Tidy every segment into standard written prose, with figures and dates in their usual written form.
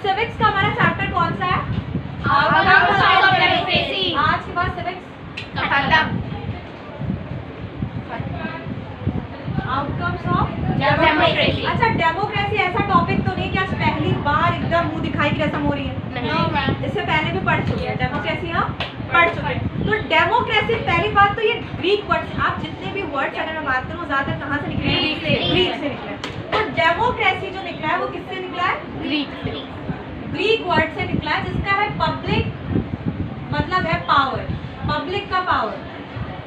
Civics का हमारा chapter कौन सा है? आज के बाद सिविक्स खत्म। Outcomes of democracy. अच्छा, डेमोक्रेसी ऐसा टॉपिक तो नहीं कि आज पहली बार एकदम मुंह दिखाई की रस्म हो रही है। नहीं, इससे पहले भी पढ़ चुके हैं डेमोक्रेसी, हम पढ़ चुके हैं। तो डेमोक्रेसी पहली बात तो ये ग्रीक वर्ड से, आप जितने भी वर्ड्स अगर मैं बात करूँ ज्यादातर कहाँ से निकले हैं? ग्रीक से निकले। तो डेमोक्रेसी जो निकला है वो किससे निकला है? ग्रीक वर्ड से निकला है, जिसका है पब्लिक, मतलब है पावर, पब्लिक का पावर,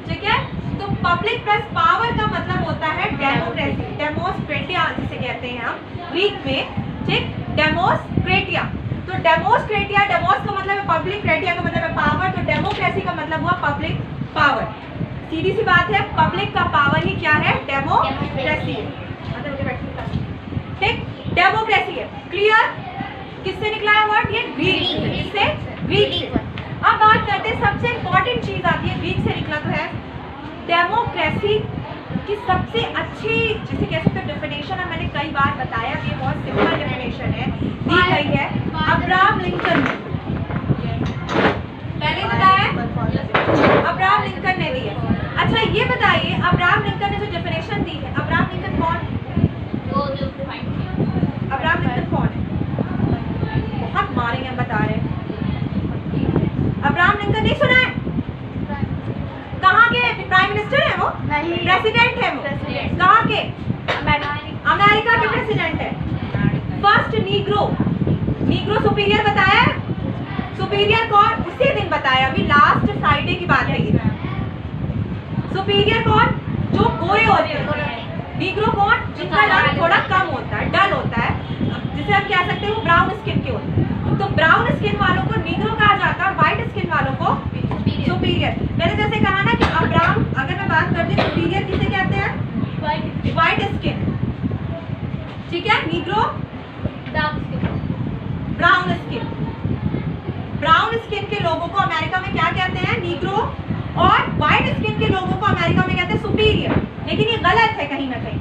ठीक है। तो पब्लिक प्लस पावर का मतलब होता है डेमोक्रेसी, डेमोस्क्रेटिया जिसे कहते हैं हम ग्रीक में, ठीक, डेमोस्क्रेटिया। तो डेमोस्क्रेटिया, डेमोस का मतलब है पब्लिक, क्रेटिया का मतलब है पावर, तो डेमोक्रेसी का मतलब हुआ पब्लिक पावर। सीधी सी बात है, पब्लिक का पावर ही क्या है? डेमोक्रेसी है। ठीक, डेमोक्रेसी है। क्लियर? किससे निकला है वर्ड? ये ग्रीक से, ग्रीक से। अब बात करते हैं, सबसे इंपॉर्टेंट चीज आती है, ग्रीक से निकला तो है डेमोक्रेसी की सबसे अच्छी, जिसे कह सकते हो डेफिनेशन है, मैंने कई बार बताया कि ये बहुत सिंपल डेफिनेशन है, दी गई है अब्राहम लिंकन ने, पहले बताया अब्राहम लिंकन ने दी है। अच्छा ये बताइए, अब्राहम लिंकन ने जो डेफिनेशन दी है, अब्राहम लिंकन कौन? अब्राहम लिंकन कौन है? बहुत मारेंगे हम, बता रहे हैं। अब्राहम लिंकन नहीं सुना है? कहाँ के प्राइम मिनिस्टर है वो? नहीं, प्रेसिडेंट है वो। प्रेसिडेंट। कहाँ के? अमेरिका के प्रेसिडेंट है। फर्स्ट नीग्रो, नीग्रो सुपीरियर बताया है? सुपीरियर कौन? उसी दिन बताया, अभी लास्ट फ्राइडे की बात है ये। सुपीरियर कौन? जो गोरे होते हैं। नीग्रो कौन? जिनका रंग थोड़ा कम होता है, डल होता है, जिसे हम कह सकते हैं वो ब्राउन स्किन के होते हैं। तो ब्राउन स्किन वालों को नीग्रो कहा जाता है, व्हाइट स्किन वालों को सुपीरियर। मैंने जैसे कहा ना कि अब्राहम, अगर मैं बात करती हूँ सुपीरियर किसे कहते हैं? व्हाइट स्किन, ठीक है। Negro brown skin, brown skin के लोगों को अमेरिका में क्या कहते हैं? नीग्रो। और व्हाइट स्किन के लोगों को अमेरिका में कहते हैं सुपीरियर। लेकिन ये गलत है कहीं ना कहीं।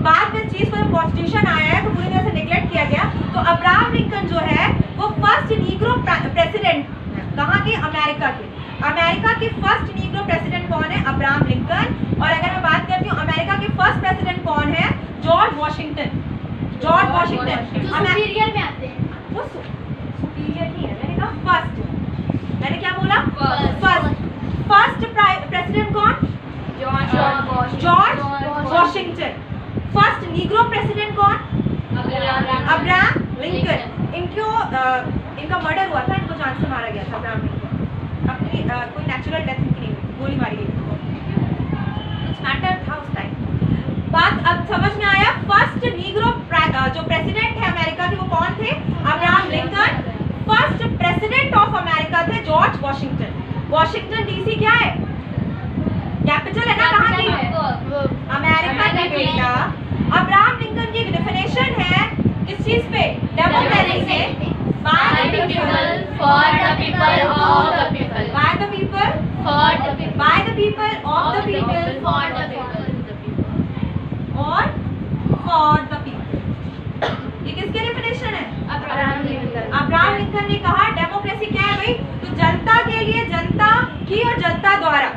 बाद में चीज को जब कॉन्स्टिट्यूशन आया है तो पूरी तरह से नेग्लेक्ट किया गया। तो अब्राहम लिंकन जो है वो फर्स्ट नीग्रो प्रेसिडेंट, कहाँ के? अमेरिका के। अमेरिका के फर्स्ट नीग्रो प्रेसिडेंट कौन है? Abraham Lincoln. और अगर मैं बात करती हूँ अमेरिका के फर्स्ट प्रेसिडेंट कौन है? George Washington. George Washington superior में आते हैं। वो सुपीरियर नहीं है, मैंने कहा फर्स्ट। मैंने क्या बोला? फर्स्ट। फर्स्ट प्रेसिडेंट कौन? George Washington. First Negro president कौन? Abraham Lincoln. इनका मर्डर हुआ था, इनको जान से मारा गया था अब्राहम लिंकन। अपनी कोई नेचुरल डेथ इनकी नहीं हुई, गोली मारी गई। कुछ मैटर था उस टाइम। बात अब समझ में आया? फर्स्ट नीग्रो जो प्रेसिडेंट है अमेरिका के वो कौन थे? Abraham Lincoln. First president of America थे जॉर्ज वॉशिंगटन। वॉशिंगटन डीसी क्या है? कैपिटल है ना, कहाँ की है? अमेरिका की बेटा। अब्राहम लिंकन की एक डेफिनेशन है किस चीज पे? डेमोक्रेसी से। By the people, for the people, of the people. By the people, for the people, by the people, of the people, for the people और फॉर द पीपल। ये किसके डेफिनेशन है? Abraham Lincoln. अब्राहम लिंकन ने कहा democracy क्या है भाई? तो जनता के लिए, जनता की और जनता द्वारा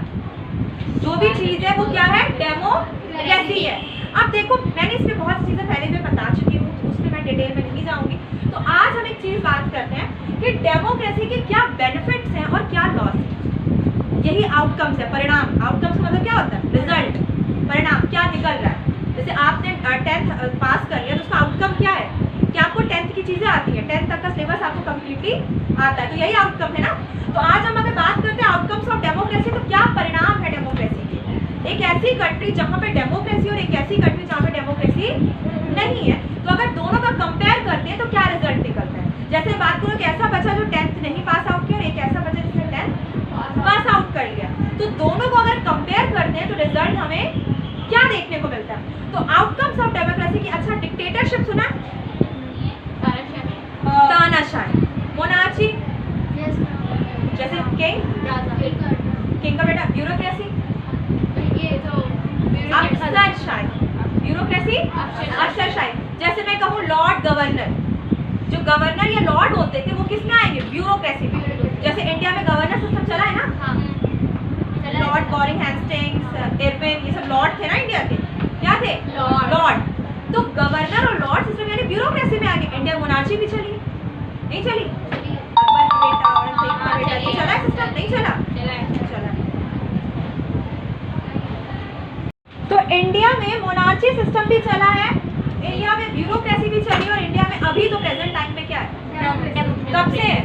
जो भी चीज है वो क्या है? डेमोक्रेसी है। अब देखो, मैंने इसमें बहुत चीजें पहले भी बता चुकी हूँ, तो उसमें मैं डिटेल में नहीं जाऊंगी। तो आज हम एक चीज बात करते हैं कि डेमोक्रेसी के क्या बेनिफिट्स हैं और क्या लॉस है। यही आउटकम्स है, परिणाम। आउटकम्स का मतलब क्या होता है? रिजल्ट, परिणाम, क्या निकल रहा है। जैसे आपने 10th पास कर लिया तो उसका आउटकम क्या है? कि आपको 10th की चीजें आती है, 10th तक का सिलेबस आपको कंप्लीटली आता है, तो यही आउटकम है ना। तो आज हम अगर बात करते हैं आउटकम्स ऑफ डेमोक्रेसी, तो क्या परिणाम है डेमोक्रेसी के? एक ऐसी कंट्री जहाँ पे डेमोक्रेसी और एक ऐसी कंट्री जहाँ पे डेमोक्रेसी नहीं है, तो अगर दोनों का कंपेयर करते हैं तो क्या रिजल्ट निकलता है? जैसे बात करो कि ऐसा बच्चा जो 10th नहीं पास आउट किया और एक ऐसा बच्चा जिसने 10th पास आउट कर लिया, तो दोनों को अगर कंपेयर करते हैं तो रिजल्ट हमें क्या देखने को मिलता है? तो आउटकम्स ऑफ डेमोक्रेसी की, अच्छा डिक्टेटरशिप सुना? तानाशाही, मोनार्ची जैसे किंग का बेटा, ब्यूरोक्रेसी, अफसरशाही, ब्यूरोक्रेसी, अफसरशाही। जैसे मैं कहूँ लॉर्ड गवर्नर, जो गवर्नर या लॉर्ड होते थे वो किस में आएंगे? ब्यूरोक्रेसी में। जैसे इंडिया में गवर्नर सिस्टम चला है ना, लॉर्ड बॉरिंग हेस्टिंग्स, इरविन, ये सब लॉर्ड थे ना इंडिया के, क्या थे? लॉर्ड। तो गवर्नर और लॉर्ड सिस्टम यानी ब्यूरोक्रेसी में आगे। इंडिया मोनार्ची भी चली, नहीं चली? अकबर का बेटा औरंगजेब का बेटा, ये चला है सिस्टम? नहीं चला? चला। तो इंडिया में मोनार्ची सिस्टम भी चला है, इंडिया में ब्यूरोक्रेसी भी चली, और इंडिया में अभी तो प्रेजेंट टाइम में क्या है? कब से है?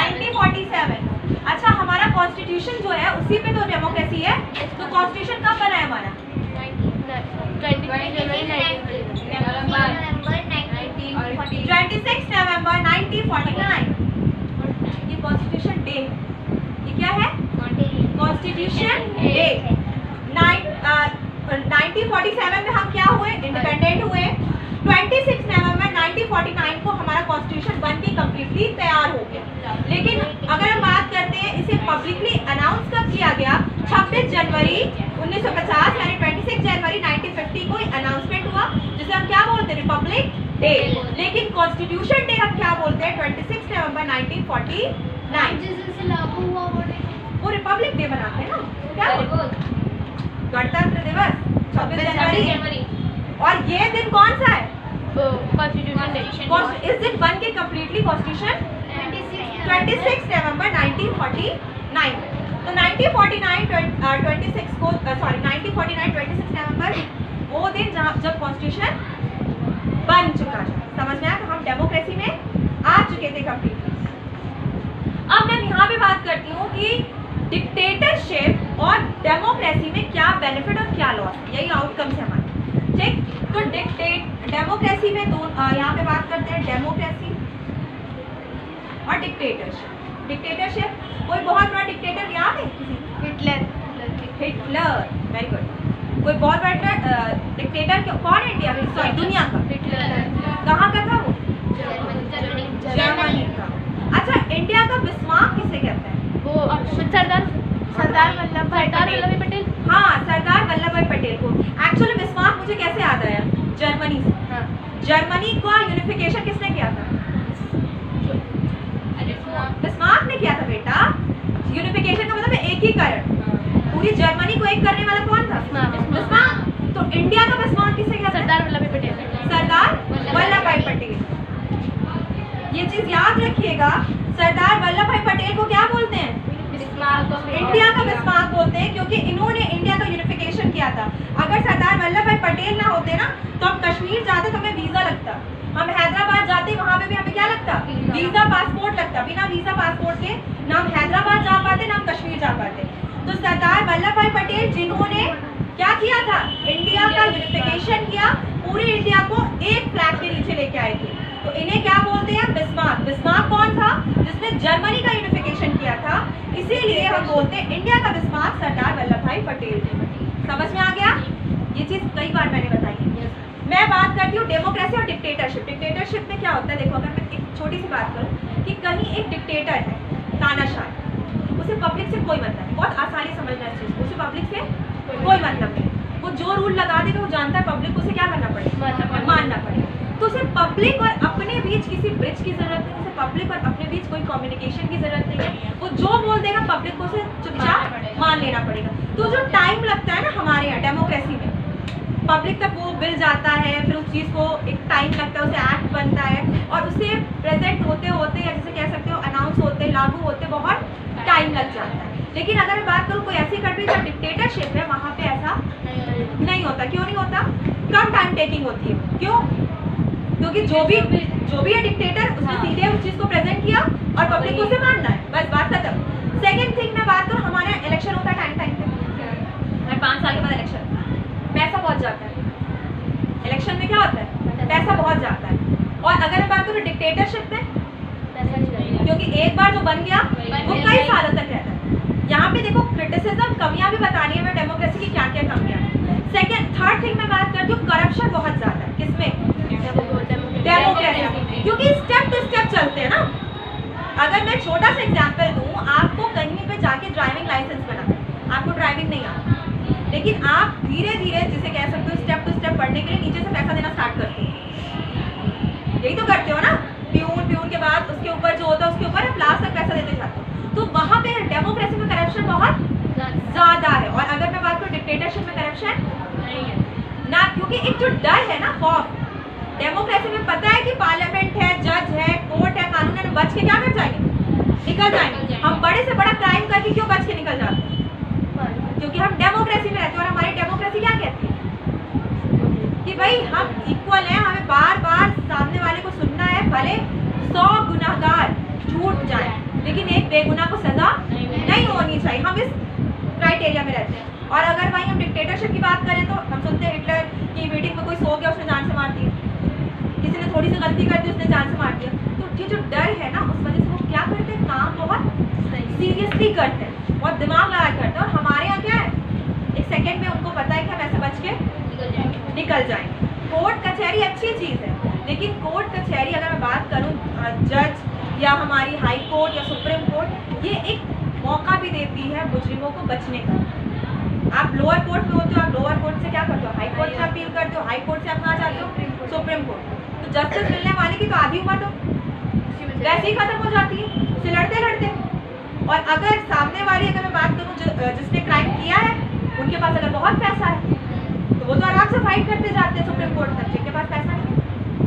1947। अच्छा, हमारा कॉन्स्टिट्यूशन जो है उसी पे तो डेमोक्रेसी है। तो कॉन्स्टिट्यूशन कब बना है हमारा? 26 नवंबर 1949। ये कॉन्स्टिट्यूशन डे, ये क्या है? Constitution day. 1947 में हम क्या हुए? इंडिपेंडेंट हुए। 26 नवंबर 1949 को हमारा कॉन्स्टिट्यूशन बन के कम्प्लीटली तैयार हो गया। लेकिन अगर हम बात करते हैं इसे पब्लिकली अनाउंस कब किया गया? 26 जनवरी 1950 यानी 26 जनवरी 1950 को अनाउंसमेंट हुआ, जिसे हम क्या बोलते हैं? Republic day. लेकिन कॉन्स्टिट्यूशन डे हम क्या बोलते हैं? 26 नवंबर 1949। वो रिपब्लिक डे मनाते हैं ना, क्या गणतंत्र दिवस 26 जनवरी। और ये दिन कौन सा है? Constitution day. इस दिन बन के कम्प्लीटली कॉन्स्टिट्यूशन 26 नवंबर 1949। तो 1949 26 नवंबर वो दिन जब कॉन्स्टिट्यूशन बन चुका है। समझ में आया? तो हम डेमोक्रेसी में आ चुके थे कम्प्लीटली। अब मैं यहाँ पे बात करती हूँ कि डिक्टेटरशिप और डेमोक्रेसी में क्या बेनिफिट और क्या लॉस, यही आउटकम्स है हमारे। ठीक, तो डेमोक्रेसी में दो यहाँ पे बात करते हैं, डेमोक्रेसी और डिक्टेटरशिप। डिक्टेटरशिप, कोई बहुत बड़ा डिक्टेटर याद है किसी? हिटलर। Very good. कोई बहुत बड़ा डिक्टेटर कौन है इंडिया में? सॉरी, दुनिया का? कहाँ का था वो? जर्मनी का। अच्छा, इंडिया का बिस्मार्क किसे कहते हैं? वो सरदार वल्लभ भाई पटेल। हाँ, सरदार वल्लभ भाई पटेल को। एक्चुअली बिस्मार्क मुझे कैसे याद आया? जर्मनी से। हाँ। जर्मनी का यूनिफिकेशन किसने किया था? बिस्मार्क ने किया था बेटा। यूनिफिकेशन का मतलब है एकीकरण। पूरी जर्मनी को एक करने वाला कौन था? बिस्मार्क। तो इंडिया का बिस्मार्क किसे कहते हैं? सरदार वल्लभ भाई पटेल। सरदार वल्लभ भाई पटेल। ये चीज याद रखिएगा, सरदार वल्लभ भाई पटेल को क्या बोलते हैं? इंडिया का बिस्मार्क बोलते हैं, क्योंकि इन्होंने इंडिया का यूनिफिकेशन किया था। अगर सरदार वल्लभ भाई पटेल ना होते ना, तो हम कश्मीर जाते तो हमें वीजा लगता, हम हैदराबाद जाते वहाँ पे भी हमें क्या लगता? वीजा पासपोर्ट लगता। बिना वीजा पासपोर्ट के ना हम हैदराबाद जा पाते ना हम कश्मीर जा पाते। तो सरदार वल्लभ भाई पटेल जिन्होंने क्या किया था? इंडिया का यूनिफिकेशन किया, पूरे इंडिया को एक फ्लैग के नीचे लेके आए थे। तो इन्हें क्या बोलते हैं? बिस्मार्क। बिस्मार्क कौन था? जिसने जर्मनी का यूनिफिकेशन किया था। इसीलिए हम बोलते हैं इंडिया का बिस्मार्क सरदार वल्लभ भाई पटेल। समझ में आ गया? ये चीज कई बार मैंने बताई है। मैं बात करती हूँ डेमोक्रेसी और डिक्टेटरशिप। डिक्टेटरशिप में क्या होता है? देखो, अगर मैं एक छोटी सी बात करूँ कि कहीं एक डिक्टेटर है, तानाशाह, उसे पब्लिक से कोई मतलब नहीं। बहुत आसानी समझना है इस चीज को। उसे पब्लिक से कोई मतलब नहीं। वो जो रूल लगा देगा वो जानता है पब्लिक उसे क्या करना पड़ेगा? मानना पड़ेगा। तो उसे पब्लिक और अपने बीच किसी ब्रिज की जरूरत नहीं, उसे पब्लिक और अपने बीच कोई कम्युनिकेशन की जरूरत नहीं है। वो जो बोल देगा पब्लिक को उसे चुपचाप मान लेना पड़ेगा। तो जो टाइम लगता है ना हमारे यहाँ डेमोक्रेसी में, पब्लिक तक वो बिल जाता है, फिर उस चीज़ को एक टाइम लगता है, उसे एक्ट बनता है, और उसे प्रेजेंट होते होते या जैसे कह सकते हो अनाउंस होते, लागू होते बहुत टाइम लग जाता है। लेकिन अगर मैं बात करूँ कोई ऐसी कंट्री जहाँ डिक्टेटरशिप है, वहाँ पे ऐसा नहीं होता। क्यों नहीं होता? कम टाइम टेकिंग होती है। क्यों? क्योंकि जो भी है डिक्टेटर, उसने सीधे उस चीज़ को प्रेजेंट किया और पब्लिक को उसे मानना है, बस बात खत्म। सेकेंड थिंग मैं बात करूँ, हमारे यहाँ इलेक्शन होता है टाइम पे, 5 साल के बाद इलेक्शन, पैसा बहुत जाता है। इलेक्शन में क्या होता है? पैसा बहुत जाता है। और अगर मैं बात करूँ डिक्टेटरशिप में, क्योंकि एक बार जो बन गया वो कई सालों तक रहता है। यहाँ पे देखो, क्रिटिसिज्म, कमियां भी बतानी है मैं डेमोक्रेसी की क्या क्या कमियां हैं। थर्ड थिंग मैं बात करती हूँ, करप्शन बहुत ज़्यादा है। किसमें? डेमोक्रेसी। क्योंकि स्टेप टू स्टेप चलते हैं ना। अगर मैं छोटा सा एग्जाम्पल दूँ, आपको कहीं पे जाके ड्राइविंग लाइसेंस बनाना है, आपको ड्राइविंग नहीं आता, लेकिन आप धीरे धीरे जिसे कह सकते हो स्टेप टू स्टेप पढ़ने के लिए नीचे से पैसा देना स्टार्ट करते हो। यही तो करते हो ना, प्यून के बाद उसके ऊपर जो होता है उसके ऊपर लास्ट तक पैसा देते जाते हो। तो वहाँ पे डेमोक्रेसी में करप्शन बहुत ज्यादा है। और अगर मैं बात करूँ डिक्टेटरशिप में करप्शन नहीं है ना, क्योंकि एक जो डर है ना, खौफ, डेमोक्रेसी में पता है कि पार्लियामेंट है, जज है, कोर्ट है, कानून है, बच के क्या कर जाएंगे, निकल जाएंगे। हम बड़े से बड़ा क्राइम करके क्यों बच के निकल जाते हैं? क्योंकि हम डेमोक्रेसी में रहते हैं। और हमारी डेमोक्रेसी क्या कहती है कि भाई हम इक्वल हैं, हमें बार बार सामने वाले को सुनना है, भले 100 गुनाहगार छूट जाए लेकिन एक बेगुनाह को सजा नहीं होनी चाहिए। हम इस क्राइटेरिया में रहते हैं। और अगर भाई हम डिक्टेटरशिप की बात करें तो हम सुनते हैं हिटलर की मीटिंग में कोई सो गया, उसने जान से मार दिया, किसी ने थोड़ी सी गलती कर दी, उसने जान से मार दिया। तो ये जो डर है ना, उस वजह से वो क्या करते हैं, काम बहुत सीरियसली करते हैं और दिमाग लगा करते हैं। और हमारे यहाँ क्या है, एक सेकेंड में उनको पता है कि हम ऐसे बच के निकल जाएंगे। कोर्ट कचहरी अच्छी चीज़ है, लेकिन कोर्ट कचहरी अगर मैं बात करूँ, जज या हमारी हाई कोर्ट या सुप्रीम कोर्ट, ये एक मौका भी देती है मुजरिमों को बचने का। आप लोअर कोर्ट में होते हो, आप लोअर कोर्ट से क्या करते हो, हाई कोर्ट से अपील करते हो, हाई कोर्ट से आप कहाँ जाते हो, सुप्रीम कोर्ट। तो जस्टिस मिलने वाले की तो आधी उम्र तो वैसे ही खत्म हो जाती है उससे लड़ते लड़ते। और अगर सामने वाली, अगर मैं बात करूँ जिसने क्राइम किया है, उनके पास अगर बहुत पैसा है तो वो तो आराम से फाइट करते जाते हैं सुप्रीम कोर्ट तक। जिनके पास पैसा नहीं है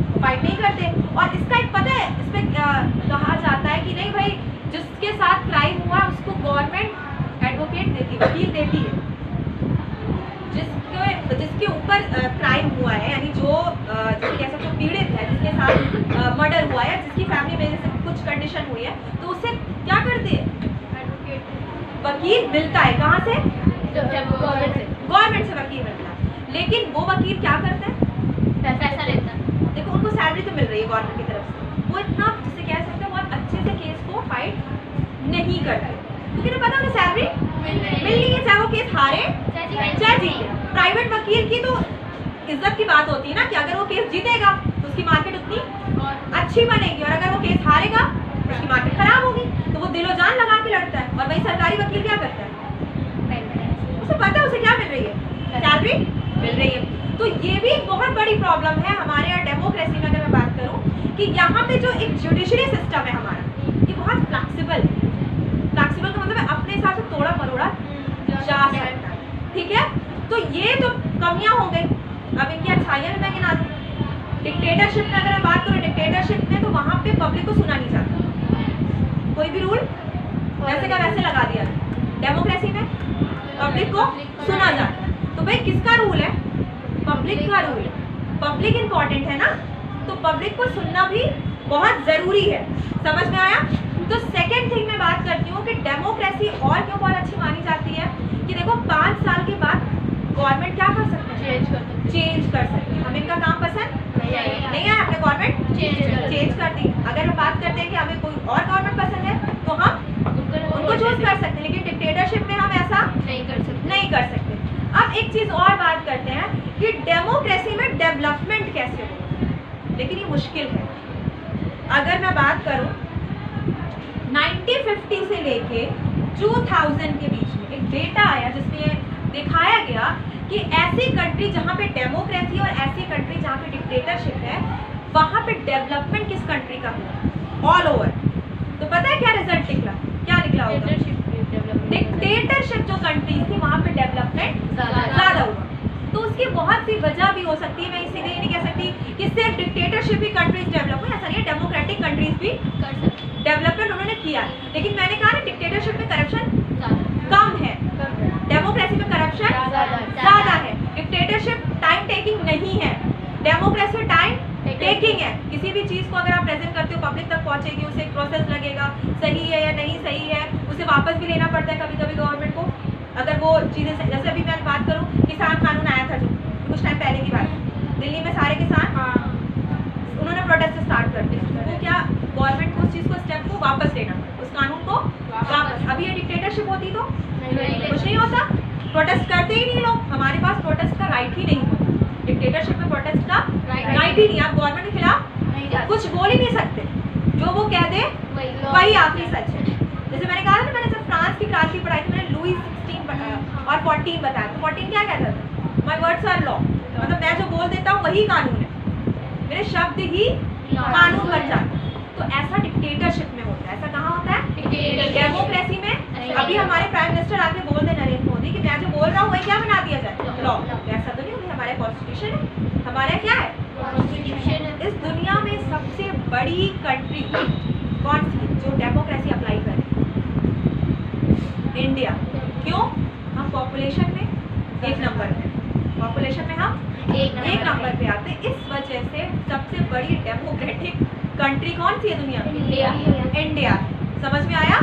वो फाइट नहीं करते। और इसका एक पता है, इसमें कहा जाता है कि नहीं भाई, जिसके साथ क्राइम हुआ उसको गवर्नमेंट एडवोकेट देती, वकील देती है। जिसके ऊपर क्राइम हुआ है, यानी जो कह सकते हो पीड़ित है, जिसके साथ मर्डर हुआ है, जिसकी फैमिली में जैसे कुछ कंडीशन हुई है, तो उससे क्या करते हैं, वकील मिलता है। कहाँ से? गवर्नमेंट से वकील मिलता है। लेकिन वो वकील क्या करते हैं, पैसा लेता है। देखो उनको सैलरी तो मिल रही है गवर्नमेंट की तरफ से, वो इतना जिसे कह सकते हैं बहुत अच्छे से केस को फाइट नहीं करते, क्योंकि तो पता उन्हें सैलरी मिल रही है, चाहे वो केस हारे चाहे जीते। प्राइवेट वकील की तो इज्जत की बात होती है ना, कि अगर वो केस जीतेगा तो उसकी मार्केट उतनी अच्छी बनेगी, और अगर वो केस हारेगा तो उसकी मार्केट खराब होगी। तो वो दिलो जान लगा के लड़ता है। और वही सरकारी वकील क्या करता है, उसे पता है उसे क्या मिल रही है, सैलरी मिल रही है। तो ये भी एक बहुत बड़ी प्रॉब्लम है हमारे यहाँ डेमोक्रेसी में। अगर मैं बात करूँ कि यहाँ पे जो एक जुडिशरी सिस्टम है हमारा, ये बहुत फ्लैक्सिबल है। फ्लैक्सिबल का मतलब है अपने हिसाब से तोड़ा मरोड़ा जा सकता है, ठीक है। तो ये तो कमियां हो गई। अब इनकी अच्छाइयां भी मैं गिना दूं। डिक्टेटरशिप में अगर मैं बात करूँ, डिक्टेटरशिप में तो वहाँ पे पब्लिक को सुना नहीं जाता, कोई भी रूल वैसे का वैसे लगा दिया। डेमोक्रेसी में पब्लिक को सुना जाता है। तो भाई किसका रूल है, पब्लिक का रूल है। पब्लिक इंपॉर्टेंट है ना, तो पब्लिक को सुनना भी बहुत जरूरी है। समझ में आया? तो सेकेंड थिंग मैं बात करती हूँ कि डेमोक्रेसी और क्यों बहुत अच्छी मानी जाती है, कि देखो 5 साल के बाद गवर्नमेंट क्या कर सकते हैं, चेंज कर सकते हैं। हमें इनका काम पसंद नहीं आया, हमने गवर्नमेंट चेंज कर दी। अगर हम बात करते हैं कि हमें कोई और गवर्नमेंट पसंद है तो हम उनको चूज कर सकते हैं, लेकिन डिक्टेटरशिप में हम ऐसा नहीं कर सकते। अब एक चीज और बात करते हैं कि डेमोक्रेसी में डेवलपमेंट कैसे हो, लेकिन ये मुश्किल है। अगर मैं बात करूं 1950 से लेके 2000 के बीच में एक डेटा आया जिसमें दिखाया गया कि ऐसी कंट्री जहां पे डेमोक्रेसी और ऐसी कंट्री जहां पे डिक्टेटरशिप है, वहां पे डेवलपमेंट किस कंट्री का हुआ ऑल ओवर। तो पता है क्या रिजल्ट निकला, क्या निकला होगा, डिक्टेटरशिप जो कंट्रीज थी वहां पे डेवलपमेंट ज्यादा हुआ। तो उसकी बहुत सी वजह भी हो सकती है। मैं इसीलिए ये नहीं कह सकती कि सिर्फ डिक्टेटरशिप ही कंट्रीज डेवलप हुई, ऐसा नहीं है, डेमोक्रेटिक कंट्रीज भी डेवलपमेंट उन्होंने किया। लेकिन मैंने कहा ना डिक्टेटरशिप में करप्शन कम है, डेमोक्रेसी में करप्शन ज्यादा है। डिक्टेटरशिप टाइम टेकिंग नहीं है, डेमोक्रेसी टाइम टेकिंग है। किसी भी चीज को अगर आप प्रेजेंट करते हो पब्लिक तक पहुंचेगी, उसे एक प्रोसेस लगेगा, सही है या नहीं सही है, उसे वापस भी लेना पड़ता है कभी कभी गवर्नमेंट को। अगर वो चीजें, जैसे अभी मैं बात करूँ, किसान कानून आया था जो कुछ टाइम पहले की बात है, दिल्ली में सारे किसान उन्होंने प्रोटेस्ट स्टार्ट कर दिया। वो क्या, गवर्नमेंट को उस चीज को, स्टेप को वापस लेना, उस कानून को वापस। अभी ये डिक्टेटरशिप होती तो कुछ नहीं होता, प्रोटेस्ट करते ही नहीं लोग। हमारे पास प्रोटेस्ट का राइट ही नहीं होता, डिक्टेटरशिप में प्रोटेस्ट का राइट ही नहीं। आप गवर्नमेंट के खिलाफ कुछ बोल ही नहीं सकते, जो वो कह दे वही आखिरी सच है। जैसे मैंने कहा था, मैंने जब फ्रांस की क्रांति पढ़ाई थी, मैंने लुई 16 और 14 बताया। 14 क्या कहता था, माय वर्ड्स आर लॉ, मतलब मैं जो बोल देता हूँ वही कानून है, मेरे शब्द ही कानून बन जाता है। तो ऐसा डिक्टेटरशिप में होता है। ऐसा कहाँ होता है? डेमोक्रेसी में। अभी हमारे प्राइम मिनिस्टर आके बोल दे नरेंद्र मोदी कि मैं जो बोल रहा हूँ वही क्या बना दिया जाए, लॉ। ऐसा तो नहीं होगा, हमारा कॉन्स्टिट्यूशन है, हमारा क्या है, कॉन्स्टिट्यूशन है। इस दुनिया में सबसे बड़ी कंट्री कौन सी है जो डेमोक्रेसी अप्लाई करे? इंडिया। क्यों? हम पॉपुलेशन में 1 नंबर पे, पॉपुलेशन में हम 1 नंबर पे आते हैं। इस वजह से सबसे बड़ी डेमोक्रेटिक कंट्री कौन सी है दुनिया में? इंडिया। समझ में आया?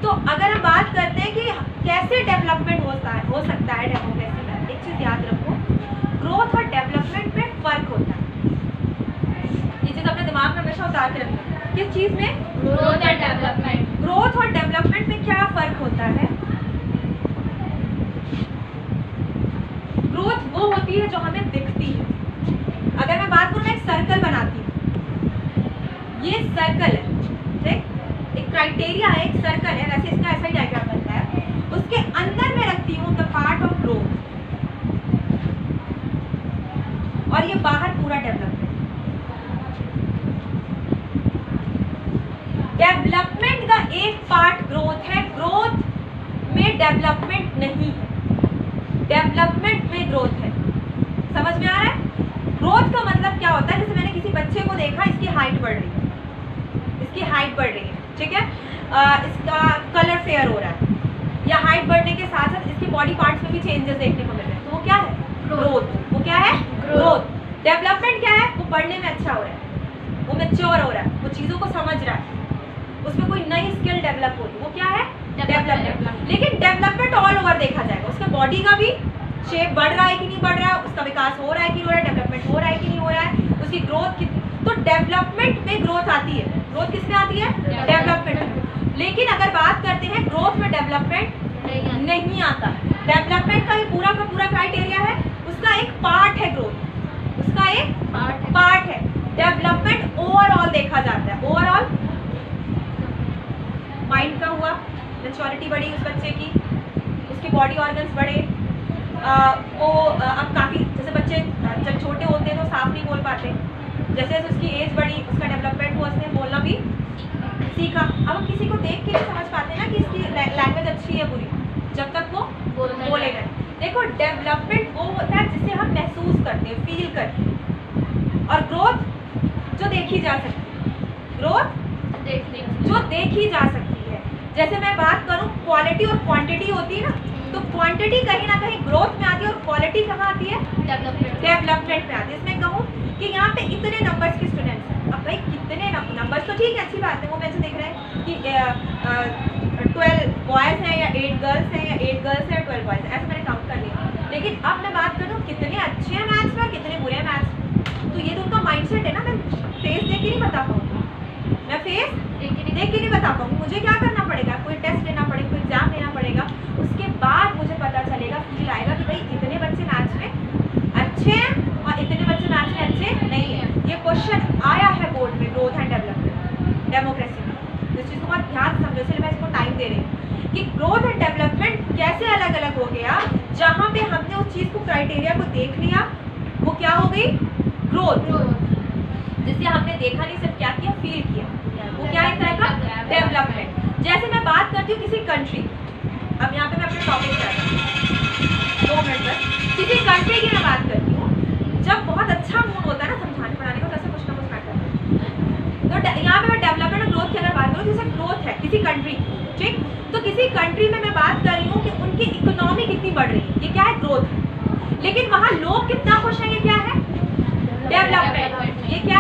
तो अगर हम बात करते हैं कि कैसे डेवलपमेंट हो सकता है डेमोक्रेसी में, एक चीज याद रखो, ग्रोथ और डेवलपमेंट में फर्क होता है। ये चीज अपने दिमाग में हमेशा उतार के रखना। किस चीज में? ग्रोथ और डेवलपमेंट। ग्रोथ और डेवलपमेंट में क्या फर्क होता है? ग्रोथ वो होती है जो हमें दिखती है। अगर मैं बात करूँ, मैं एक सर्कल बनाती हूँ, ये सर्कल है, ठीक? एक क्राइटेरिया है, एक सर्कल है, वैसे इसका ऐसा ही डायग्राम बनता है। उसके अंदर मैं रखती हूँ द पार्ट ऑफ ग्रोथ, और ये बाहर पूरा डेवलपमेंट। डेवलपमेंट का एक पार्ट ग्रोथ है, ग्रोथ में डेवलपमेंट नहीं है, डेवलपमेंट में ग्रोथ है। समझ में आ रहा है? ग्रोथ का मतलब क्या होता है? जैसे मैंने किसी बच्चे को देखा, इसकी हाइट बढ़ रही है, इसकी हाइट बढ़ रही है, ठीक है, इसका कलर फेयर हो रहा है, या हाइट बढ़ने के साथ साथ इसके बॉडी पार्ट्स में भी चेंजेस देखने को मिल रहे हैं, तो वो क्या है? ग्रोथ। वो क्या है? ग्रोथ। डेवलपमेंट क्या है? वो पढ़ने में अच्छा हो रहा है, वो मैच्योर हो रहा है, वो चीज़ों को समझ रहा है, उसमें कोई नई स्किल डेवलप हो रही है, वो क्या है? डेवलपमेंट। लेकिन डेवलपमेंट ऑल ओवर देखा जाएगा, उसके बॉडी का भी शेप बढ़ रहा है कि नहीं बढ़ रहा है, उसका विकास हो रहा है कि नहीं हो रहा है, डेवलपमेंट हो रहा है कि नहीं हो रहा है, उसकी ग्रोथ कितनी। तो डेवलपमेंट में ग्रोथ आती है। ग्रोथ किसमें आती है? डेवलपमेंट में। लेकिन अगर बात करते हैं, ग्रोथ में डेवलपमेंट नहीं आता। डेवलपमेंट का ये पूरा का पूरा क्राइटेरिया है, उसका एक पार्ट है ग्रोथ, उसका एक पार्ट है। डेवलपमेंट ओवरऑल देखा जाता है। ओवरऑल माइंड का हुआ, मैच्योरिटी बढ़ी उस बच्चे की, उसके बॉडी ऑर्गन्स बढ़े, वो अब काफ़ी, जैसे बच्चे जब छोटे होते हैं तो साफ नहीं बोल पाते, जैसे जैसे उसकी एज बढ़ी, उसका डेवलपमेंट हुआ, उसने बोलना भी सीखा। अब हम किसी को देख के नहीं समझ पाते ना कि इसकी लैंग्वेज अच्छी है बुरी, जब तक वो बोलेगा। देखो, डेवलपमेंट वो होता है जिसे हम महसूस करते हैं, फील करते हैं, और ग्रोथ जो देखी जा सकती है, ग्रोथ जो देखी जा सकती है। जैसे मैं बात करूँ, क्वालिटी और क्वांटिटी होती है ना, तो क्वांटिटी कहीं ना कहीं ग्रोथ में आती है और क्वालिटी कहाँ आती है? डेवलपमेंट में आती है। इसमें कहूँ कि यहाँ पे इतने नंबर्स के स्टूडेंट्स हैं, अब भाई कितने नंबर्स तो ठीक है, अच्छी बात है, वो वैसे देख रहे हैं कि 12 बॉयज़ हैं या 8 गर्ल्स हैं, या 8 गर्ल्स हैं 12 बॉयज़ हैं, ऐसे मैंने काउंट कर लिया। लेकिन अब मैं बात करूँ कितने अच्छे हैं मैथ्स में और कितने बुरे हैं मैथ्स, तो ये तो उनका माइंडसेट है ना। मैं फेस देख के नहीं बता पाऊँगी, मैं फेस देख के नहीं बता पाऊँगी, मुझे क्या करना पड़ेगा? कोई टेस्ट लेना पड़ेगा, कोई एग्जाम लेना पड़ेगा, उसके बाद मुझे पता चलेगा, फील आएगा कि भाई इतने बच्चे मैथ्स में अच्छे हैं और इतने बच्चे मैथ्स में अच्छे नहीं हैं। ये क्वेश्चन आया है बोर्ड में, ग्रोथ एंड डेवलपमेंट डेमोक्रेसी में। इस चीज़ को बहुत ध्यान से समझो, इसलिए मैं इसको टाइम दे रही हूँ कि ग्रोथ एंड डेवलपमेंट कैसे अलग अलग हो गया। जहाँ पे हमने उस चीज़ को, क्राइटेरिया को देख लिया, वो क्या हो गई? ग्रोथ। जिसे हमने देखा नहीं, सिर्फ क्या किया? फील किया, वो क्या है? तरह का डेवलपमेंट। जैसे मैं बात करती हूँ किसी कंट्री, अब यहाँ पे मैं अपने टॉपिक पे आता हूँ 2 मिनट तक। किसी कंट्री की मैं बात करती हूँ, जब बहुत अच्छा मूड होता है ना समझाने पढ़ाने का, जैसे कुछ ना कुछ मैटर है, तो यहाँ पे मैं डेवलपमेंट और ग्रोथ की अगर बात करूँ, जैसे ग्रोथ है किसी कंट्री, ठीक, तो किसी कंट्री में मैं बात कर रही हूँ कि उनकी इकोनॉमी कितनी बढ़ रही है, ये क्या है? ग्रोथ है। लेकिन वहाँ लोग कितना खुश हैं, ये क्या है? डेवलपमेंट। ये क्या